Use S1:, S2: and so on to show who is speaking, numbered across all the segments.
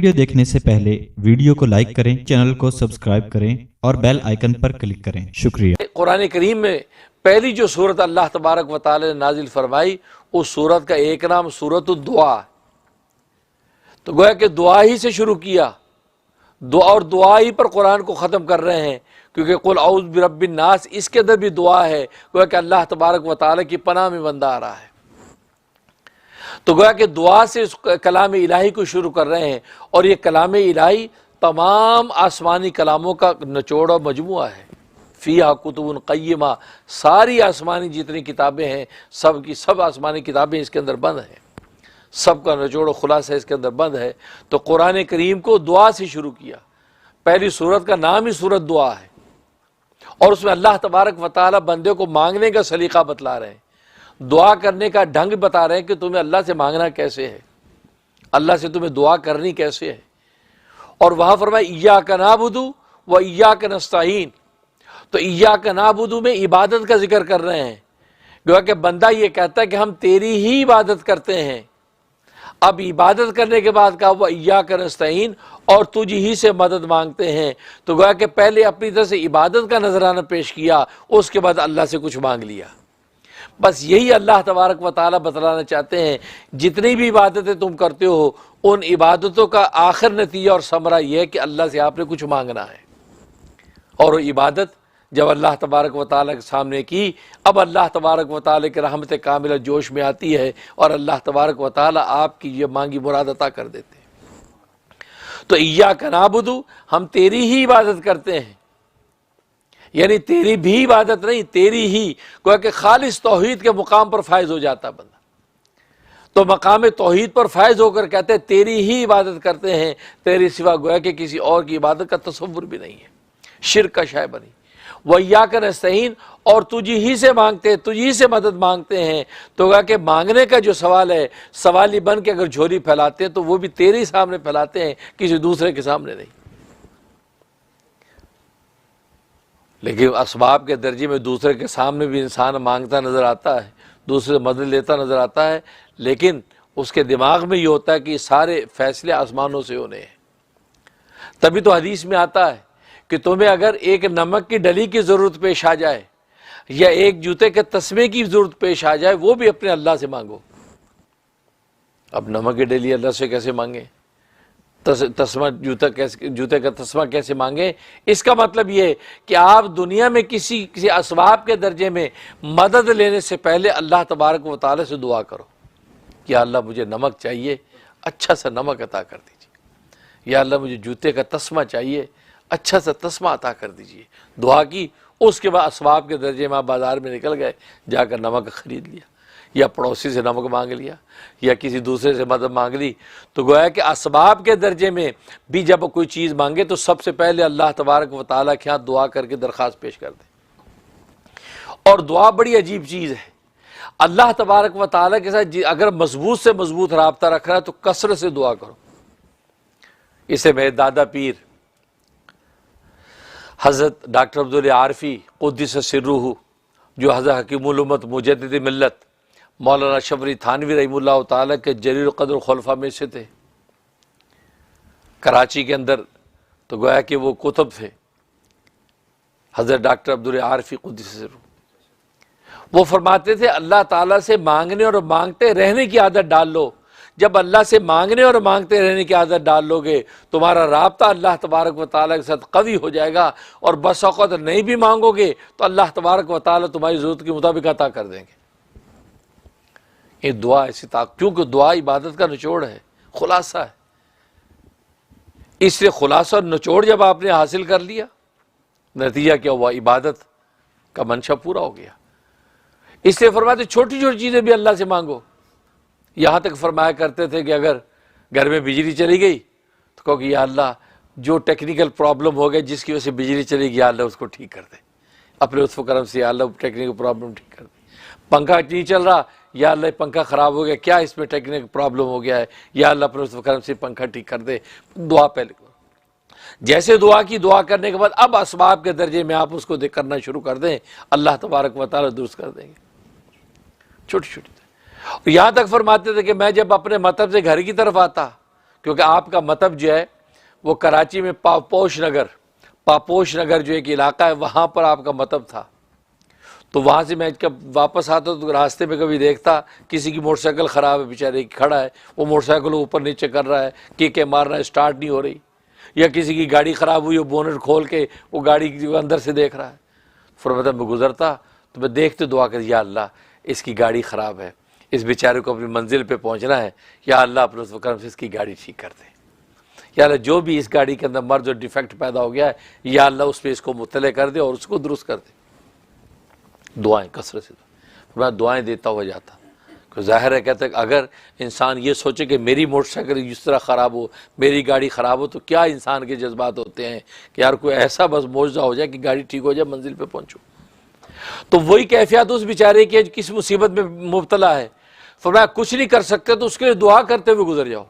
S1: Video देखने से पहले वीडियो को लाइक करें, चैनल को सब्सक्राइब करें और बेल आइकन पर क्लिक करें। शुक्रिया।
S2: कुरान करीम में पहली जो सूरत अल्लाह तबारक व तआला ने नाजिल फरमाई, उस सूरत का एक नाम सूरत दुआ। तो गोया कि दुआ ही से शुरू किया, दुआ और दुआ ही पर कुरान को ख़त्म कर रहे हैं, क्योंकि कुल औज़ु बिरब्बिन नास इसके अंदर भी दुआ है। गोया कि अल्लाह तबारक व तआला की पनाह में बंदा आ रहा है। तो गोया कि दुआ से कलाम इलाही को शुरू कर रहे हैं, और ये कलाम इलाही तमाम आसमानी कलामों का निचोड़ और मजमुआ है। फ़ीहा कुतुबुन क़य्यिमा, सारी आसमानी जितनी किताबें हैं सब की सब आसमानी किताबें इसके अंदर बंद हैं, सबका निचोड़ खुलासा इसके अंदर बंद है। तो कुरान करीम को दुआ से शुरू किया। पहली सूरत का नाम ही सूरत दुआ है, और उसमें अल्लाह तबारक व तआला बंदे को मांगने का सलीका बतला रहे हैं, दुआ करने का ढंग बता रहे हैं कि तुम्हें अल्लाह से मांगना कैसे है, अल्लाह से तुम्हें दुआ करनी कैसे है। और वहाँ फरमाया इय्याका नअबुदु व इय्याका नस्तईन। तो इय्याका नअबुदु में इबादत का जिक्र कर रहे हैं। गोया कि बंदा ये कहता है कि हम तेरी ही इबादत करते हैं। अब इबादत करने के बाद कहा वह इय्याका नस्तईन, और तुझ ही से मदद मांगते हैं। तो गोया कि पहले अपनी तरफ से इबादत का नजराना पेश किया, उसके बाद अल्लाह से कुछ मांग लिया। बस यही अल्लाह तबारक व तआला बतलाना चाहते हैं, जितनी भी इबादतें तुम करते हो उन इबादतों का आखिर नतीजा और समरा यह है कि अल्लाह से आपने कुछ मांगना है। और वो इबादत जब अल्लाह तबारक व तआला के सामने की, अब अल्लाह तबारक व तआला की रहमत कामिला जोश में आती है, और अल्लाह तबारक व तआला आपकी ये मांगी मुराद अता कर देते हैं। तो इय्याका नअबुदु, हम तेरी ही इबादत करते हैं, यानी तेरी भी इबादत नहीं, तेरी ही। गोया कि खालिस तौहीद के मुकाम पर फायज हो जाता बंदा। तो मकाम तौहीद पर फायज होकर कहते हैं तेरी ही इबादत करते हैं, तेरी सिवा गोया कि किसी और की इबादत का तसव्वुर भी नहीं है, शिर्क का शय बनी। वह इय्याका नस्तईन, और तुझी ही से मांगते हैं, तुझी से मदद मांगते हैं। तो गोया कि मांगने का जो सवाल है, सवाली बन के अगर झोली फैलाते हैं तो वो भी तेरे ही सामने फैलाते हैं, किसी दूसरे के सामने नहीं। लेकिन असबाब के दर्जे में दूसरे के सामने भी इंसान मांगता नज़र आता है, दूसरे मदद लेता नज़र आता है, लेकिन उसके दिमाग में ये होता है कि सारे फैसले आसमानों से होने हैं। तभी तो हदीस में आता है कि तुम्हें अगर एक नमक की डली की ज़रूरत पेश आ जाए, या एक जूते के तस्मे की ज़रूरत पेश आ जाए, वो भी अपने अल्लाह से मांगो। अब नमक की डली अल्लाह से कैसे मांगे, तस्मा जूते का तस्मा कैसे मांगे? इसका मतलब ये है कि आप दुनिया में किसी असबाब के दर्जे में मदद लेने से पहले अल्लाह तबारक व तआला से दुआ करो कि या अल्लाह मुझे नमक चाहिए, अच्छा सा नमक अता कर दीजिए। या अल्लाह मुझे जूते का तस्मा चाहिए, अच्छा सा तस्मा अता कर दीजिए। दुआ की, उसके बाद असबाब के दर्जे में आप बाज़ार में निकल गए, जाकर नमक ख़रीद लिया, या पड़ोसी से नमक मांग लिया, या किसी दूसरे से मदद मांग ली। तो गोया कि असबाब के दर्जे में भी जब कोई चीज़ मांगे तो सबसे पहले अल्लाह तबारक व तआला के यहाँ दुआ करके दरख्वास्त पेश कर दे। और दुआ बड़ी अजीब चीज़ है। अल्लाह तबारक व तआला के साथ अगर मजबूत से मजबूत राब्ता रख रहा है तो कसरत से दुआ करो। इसे मेरे दादा पीर हज़रत डॉक्टर अब्दुल आरफी क़ुद्दिस सिर्रुहु, जो हज़रत हकीमुल उम्मत मुजद्दिद मिल्लत मौलाना शबरी थानवी रहीमुल्लाह ताला के जलील क़द्र खुलफा में से थे, कराची के अंदर। तो गोया कि वो कुतुब थे हज़रत डॉक्टर अब्दुल आरफी क़ुद्दिस सिर्रुहु। वो फरमाते थे अल्लाह ताला से मांगने और मांगते रहने की आदत डाल लो। जब अल्लाह से मांगने और मांगते रहने की आदत डाल लोगे, तुम्हारा राब्ता अल्लाह तबारक व तआला के साथ कवी हो जाएगा, और बस औक़ात नहीं भी मांगोगे तो अल्लाह तबारक व तआला तुम्हारी ज़रूरत के मुताबिक अता कर देंगे। ये दुआ ऐसी क्योंकि दुआ इबादत का निचोड़ है, खुलासा है। इसलिए खुलासा और निचोड़ जब आपने हासिल कर लिया, नतीजा क्या हुआ? इबादत का मंशा पूरा हो गया। इसलिए फरमाते छोटी छोटी चीज़ें भी अल्लाह से मांगो। यहाँ तक फरमाया करते थे कि अगर घर में बिजली चली गई तो कहो कि या अल्लाह जो टेक्निकल प्रॉब्लम हो गया जिसकी वजह से बिजली चली गई, या अल्लाह उसको ठीक कर दे अपने लुत्फ़ करम से, या अल्लाह टेक्निकल प्रॉब्लम ठीक कर दे। पंखा नहीं चल रहा, या अल्लाह पंखा ख़राब हो गया, क्या इसमें टेक्निकल प्रॉब्लम हो गया है, या अल्लाह अपने लुत्फ़ करम से पंखा ठीक कर दे। दुआ पहले करो। जैसे दुआ की, दुआ करने के बाद अब असबाब के दर्जे में आप उसको करना शुरू कर दें, अल्लाह तबारक व तआला दुरुस्त कर देंगे। छोटी छोटी। यहाँ तक फरमाते थे कि मैं जब अपने मतलब से घर की तरफ आता, क्योंकि आपका मतलब जो है वो कराची में पापोश नगर जो एक इलाका है वहाँ पर आपका मतलब था। तो वहाँ से मैं जब वापस आता तो रास्ते में कभी देखता किसी की मोटरसाइकिल ख़राब है, बेचारे खड़ा है, वो मोटरसाइकिल ऊपर नीचे कर रहा है, किके मार रहा है, स्टार्ट नहीं हो रही, या किसी की गाड़ी ख़राब हुई, वो बोनट खोल के वो गाड़ी अंदर से देख रहा है। फिर मतलब मैं गुजरता तो मैं देखते दुआ कर, या अल्लाह इसकी गाड़ी ख़राब है, इस बेचारे को अपनी मंजिल पे पहुंचना है, या अल्लाह अपने करम से इसकी गाड़ी ठीक कर दे, या अल्लाह जो भी इस गाड़ी के अंदर मर्ज और डिफेक्ट पैदा हो गया है, या अल्लाह उस पर इसको मुत्तले कर दे और उसको दुरुस्त कर दे। दुआएं कसरत से, मैं दुआएं देता हुआ जाता। ज़ाहिर है कहते अगर इंसान ये सोचे कि मेरी मोटरसाइकिल इस तरह ख़राब हो, मेरी गाड़ी ख़राब हो, तो क्या इंसान के जज्बात होते हैं कि यार कोई ऐसा बस मौजज़ा हो जाए कि गाड़ी ठीक हो जाए, मंजिल पे पहुंचो। तो वही कैफियत उस बेचारे की किस मुसीबत में मुब्तला है, फरमाया कुछ नहीं कर सकते तो उसके लिए दुआ करते हुए गुजर जाओ,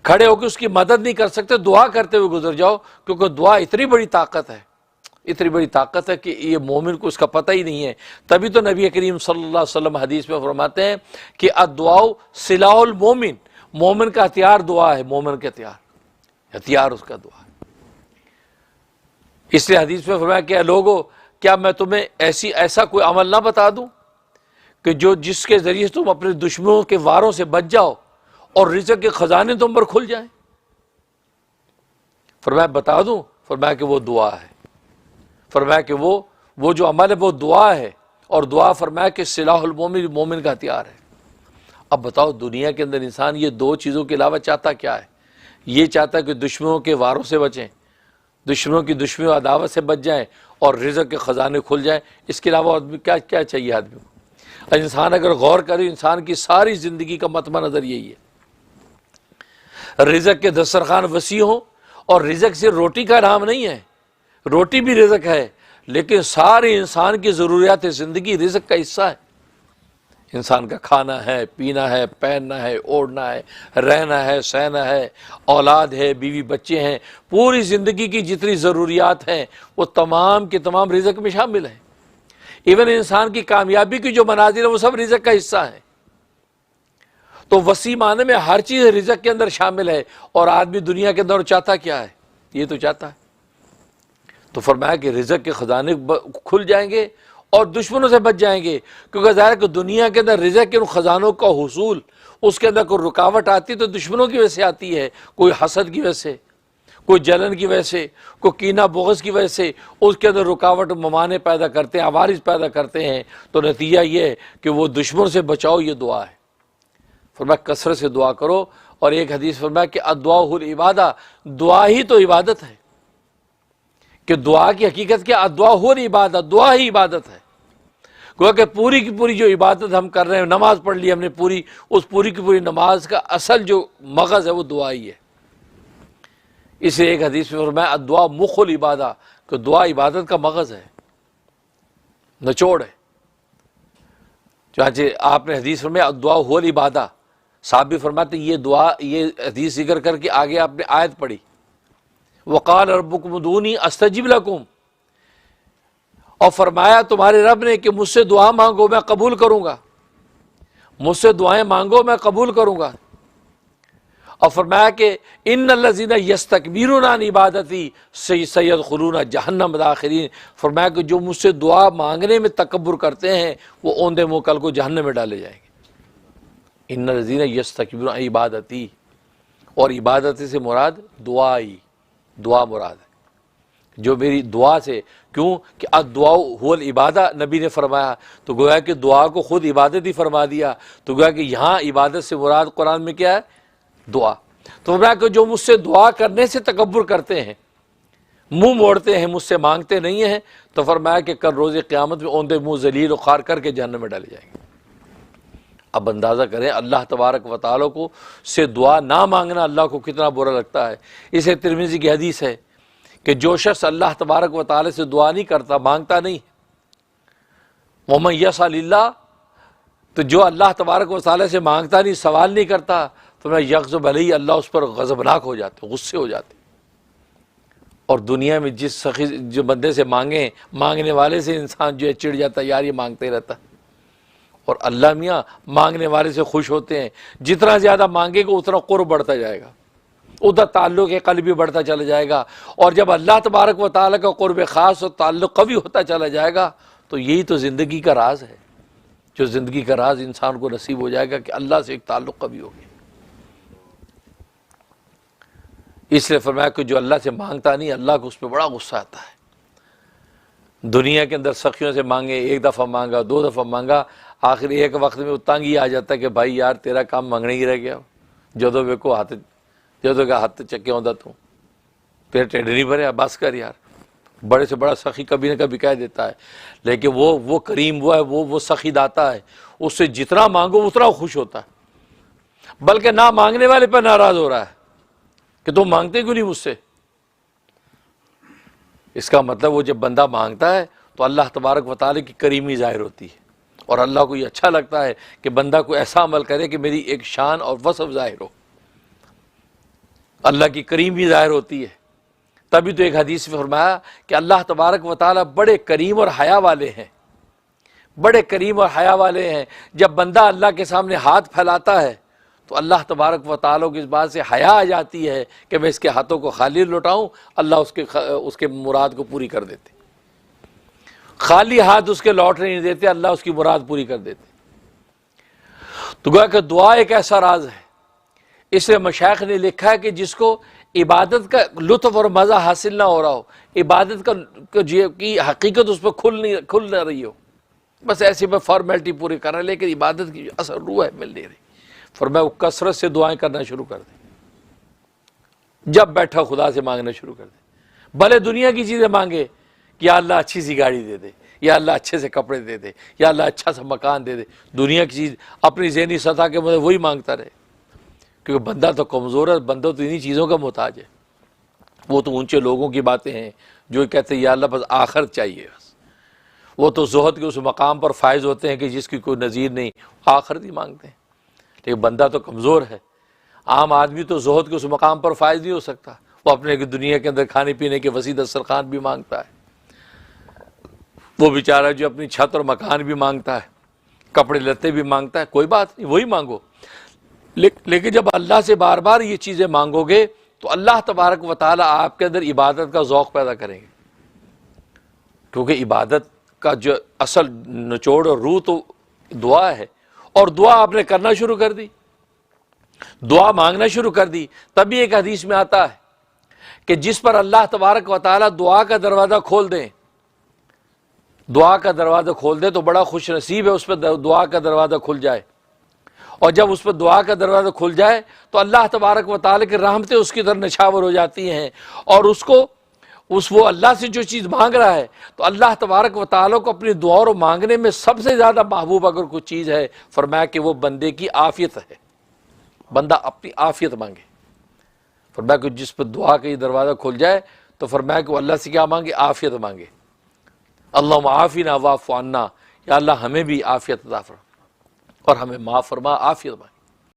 S2: खड़े होकर उसकी मदद नहीं कर सकते, दुआ करते हुए गुजर जाओ, क्योंकि दुआ इतनी बड़ी ताकत है, इतनी बड़ी ताकत है कि ये मोमिन को उसका पता ही नहीं है। तभी तो नबी करीम सल्लल्लाहु अलैहि वसल्लम हदीस में फरमाते हैं कि अद्दुआउ सिलाहुल मोमिन, मोमिन का हथियार दुआ है, मोमिन का हथियार उसका दुआ है। इसलिए हदीस में फरमाया कि लोगों क्या मैं तुम्हें ऐसा कोई अमल ना बता दूं कि जिसके जरिए तुम अपने दुश्मनों के वारों से बच जाओ और रिज़्क़ के खजाने तुम पर खुल जाएं। फरमाया बता दूं, फरमाया कि वो दुआ है, फरमाया कि वो जो अमल है वो दुआ है, और दुआ फरमाया कि सिलाहुल मोमिन, मोमिन का हथियार है। अब बताओ दुनिया के अंदर इंसान ये दो चीज़ों के अलावा चाहता क्या है? ये चाहता है कि दुश्मनों के वारों से बचें, दुश्मनों की दुश्मनी अदावत से बच जाएं और रिज़्क़ के ख़जाने खुल जाएं। इसके अलावा आदमी क्या क्या चाहिए आदमी को? इंसान अगर गौर करे, इंसान की सारी ज़िंदगी का मतमा नज़र यही है, रिज़्क़ के दस्तरखान वसी हो, और रिज़्क़ से रोटी का नाम नहीं है, रोटी भी रिज़्क़ है, लेकिन सारे इंसान की ज़रूरियात ज़िंदगी रिज़्क़ का हिस्सा है। इंसान का खाना है, पीना है, पहनना है, ओढ़ना है, रहना है, सहना है, औलाद है, बीवी बच्चे हैं, पूरी ज़िंदगी की जितनी ज़रूरियात हैं वो तमाम के तमाम रिज़्क़ में शामिल है। इवन इंसान की कामयाबी की जो मनाजिर है वो सब रिज़्क़ का हिस्सा है। तो वसी माने में हर चीज़ रिज़्क़ के अंदर शामिल है, और आदमी दुनिया के अंदर चाहता क्या है? ये तो चाहता है। तो फरमाया कि रिज़्क़ के ख़जाने खुल जाएंगे और दुश्मनों से बच जाएंगे, क्योंकि ज़ाहिर है कि दुनिया के अंदर रिज़्क़ के उन ख़जानों का हुसूल, उसके अंदर कोई रुकावट आती है तो दुश्मनों की वजह से आती है, कोई हसद की वजह से, कोई जलन की वजह से, कोई कीना बुग़्ज़ की वजह से उसके अंदर रुकावट ममाने पैदा करते हैं, अवारिस पैदा करते हैं। तो नतीजा ये है कि वो दुश्मन से बचाओ, ये दुआ है। फरमाया कसरत से दुआ करो। और एक हदीस फरमाया कि अद्दुआउल इबादा, दुआ ही तो इबादत है। कि दुआ की हकीकत क्या? अद्दुआउल इबादत, दुआ ही इबादत है। गोया कि पूरी की पूरी जो इबादत हम कर रहे हैं, नमाज पढ़ ली हमने पूरी, उस पूरी की पूरी नमाज का असल जो मगज़ है वो दुआ ही है। इसे एक हदीस में फरमाया अद्दुआ मुखुल इबादा, कि दुआ इबादत का मगज़ है, निचोड़ है। चाहे आपने हदीस फरमाया अद्दुआउल इबादा, साहब भी फरमाते ये दुआ, ये हदीस जिक्र करके आगे आपने आयत पढ़ी, वक़ाल रब्बुकुम उदूनी अस्तजिब लकुम, और फरमाया तुम्हारे रब ने कि मुझसे दुआ मांगो मैं कबूल करूँगा, मुझसे दुआएं मांगो मैं कबूल करूँगा। और फरमाया कि इन्नल्लज़ीना यस्तकबिरूना अन इबादती सयदखुलूना जहन्नम दाखिरीन, फरमाया कि जो मुझसे दुआ मांगने में तकब्बुर करते हैं वो औंधे मुँह कल को जहन्नम में डाले जाएंगे। इन्नल्लज़ीना यस्तकबिरूना अन इबादती, और इबादत से मुराद दुआ ही, दुआ मुराद है, जो मेरी दुआ से, क्यों कि अद्दुआउ हुवल इबादा नबी ने फरमाया, तो गोया कि दुआ को खुद इबादत ही फरमा दिया। तो गोया कि यहाँ इबादत से मुराद कुरान में क्या है? दुआ। तो फरमाया कि जो मुझसे दुआ करने से तकब्बुर करते हैं, मुंह मोड़ते हैं, मुझसे मांगते नहीं हैं, तो फरमाया कि कल रोज़े क़यामत में औंधे मुँह ज़लील खार करके जहन्नम में डाले जाएंगे। अब अंदाज़ा करें अल्लाह तबारक व तआला को से दुआ ना मांगना अल्लाह को कितना बुरा लगता है। इसे तिरमिज़ी की हदीस है कि जो शख्स अल्लाह तबारक व तआला से दुआ नहीं करता, मांगता नहीं, वमन यसअलिल्लाह, तो जो अल्लाह तबारक व तआला से मांगता नहीं, सवाल नहीं करता, तो मैं यग़ज़ब अलैहि, अल्लाह उस पर गज़बनाक हो जाते, गुस्से हो जाते। और दुनिया में जो बंदे से मांगने वाले से इंसान जो है चिढ़ जाता, यार ये मांगते रहता। और अल्लाह मियाँ मांगने वाले से खुश होते हैं। जितना ज़्यादा मांगेगा उतना कुर्ब बढ़ता जाएगा, उधर ताल्लुक़ क़ल्ब भी बढ़ता चला जाएगा। और जब अल्लाह तबारक व तआला का कुर्ब ख़ास और ताल्लुक़ कवी होता चला जाएगा, तो यही तो ज़िंदगी का राज है। जो ज़िंदगी का राज इंसान को नसीब हो जाएगा कि अल्लाह से एक ताल्लुक़ कवी हो गया। इसलिए फरमाया कि जो अल्लाह से मांगता नहीं, अल्लाह को उस पर बड़ा गुस्सा आता है। दुनिया के अंदर सखियों से मांगे, एक दफ़ा मांगा, 2 दफ़ा मांगा, आखिर एक वक्त में उतंग ही आ जाता है कि भाई यार तेरा काम मंगने ही रह गया, जदों वेको हाथ जदों का हाथ चक्के होता तू, फिर टेढ़ नहीं भरे, बस कर यार। बड़े से बड़ा सखी कभी न कभी कह देता है, लेकिन वो करीम वो है, वो सखी दाता है, उससे जितना मांगो उतना खुश होता है, बल्कि ना मांगने वाले पर नाराज हो रहा है कि तुम मांगते क्यों नहीं मुझसे। इसका मतलब वो जब बंदा मांगता है तो अल्लाह तबारक व तआला की करीमी ज़ाहिर होती है, और अल्लाह को ये अच्छा लगता है कि बंदा को ऐसा अमल करे कि मेरी एक शान और वसफ़ ज़ाहिर हो, अल्लाह की करीमी ज़ाहिर होती है। तभी तो एक हदीस में फरमाया कि अल्लाह तबारक व तआला बड़े करीम और हया वाले हैं, बड़े करीम और हया वाले हैं। जब बंदा अल्लाह के सामने हाथ फैलाता है तो अल्लाह तबारक व तआला को इस बात से हया आ जाती है कि मैं इसके हाथों को खाली लौटाऊं, अल्लाह उसके मुराद को पूरी कर देते। खाली हाथ उसके लौटने नहीं देते, अल्लाह उसकी मुराद पूरी कर देते। तो गोया कि दुआ एक ऐसा राज है। इसलिए मशाइख ने लिखा है कि जिसको इबादत का लुत्फ़ और मज़ा हासिल ना हो रहा हो, इबादत की हकीकत उस पर खुल ना रही हो, बस ऐसे में फॉर्मेलिटी पूरी कर रहा है, लेकिन इबादत की असर रूह है मिल नहीं रही, फरमाया वो कसरत से दुआएं करना शुरू कर दे। जब बैठा खुदा से मांगना शुरू कर दे, भले दुनिया की चीज़ें मांगे कि या अल्लाह अच्छी सी गाड़ी दे दे, या अल्लाह अच्छे से कपड़े दे दे, या अल्लाह अच्छा सा मकान दे दे। दुनिया की चीज़ अपनी ज़हनी सतह के मतलब वही मांगता रहे, क्योंकि बंदा तो कमज़ोर है, बंदा तो इन्हीं चीज़ों का मोहताज है। वो तो ऊंचे लोगों की बातें हैं जो कहते हैं या अल्लाह बस आखिर चाहिए, बस वो तो ज़ुहद के उस मकाम पर फायज़ होते हैं कि जिसकी कोई नज़ीर नहीं, आखिरत ही मांगते हैं। लेकिन बंदा तो कमज़ोर है, आम आदमी तो ज़ुहद के उस मकाम पर फायज़ नहीं हो सकता, वो अपने दुनिया के अंदर खाने पीने के वसी दस्तरखान भी मांगता है। वो बेचारा जो अपनी छत और मकान भी मांगता है, कपड़े लत्ते भी मांगता है, कोई बात नहीं, वही मांगो। लेकिन जब अल्लाह से बार बार ये चीज़ें मांगोगे तो अल्लाह तबारक व तआला आपके अंदर इबादत का ज़ौक़ पैदा करेंगे, क्योंकि इबादत का जो असल निचोड़ और रूह तो दुआ है। और दुआ आपने करना शुरू कर दी, दुआ मांगना शुरू कर दी। तभी एक हदीस में आता है कि जिस पर अल्लाह तबारक व तआला दुआ का दरवाज़ा खोल दें, दुआ का दरवाज़ा खोल दे तो बड़ा खुश नसीब है उस पर दुआ का दरवाज़ा खुल जाए। और जब उस पर दुआ का दरवाज़ा खुल जाए तो अल्लाह तबारक व तआला की रहमतें उसकी तरफ निछावर हो जाती हैं, और उसको वो अल्लाह से जो चीज़ मांग रहा है, तो अल्लाह तबारक व तआला को अपनी दुआ और मांगने में सबसे ज़्यादा महबूब अगर कोई चीज़ है, फरमाया कि वो बंदे की आफियत है। बंदा अपनी आफियत मांगे, फरमाया कि जिस पर दुआ का ये दरवाज़ा खुल जाए तो फरमाया कि वो अल्लाह से क्या मांगे, आफियत मांगे। अल्लाहुम्मा आफ़िना वाफ़ु अन्ना, या अल्लाह हमें भी आफियत अता फरमा और हमें माफ़ फरमा, आफियत मांगे।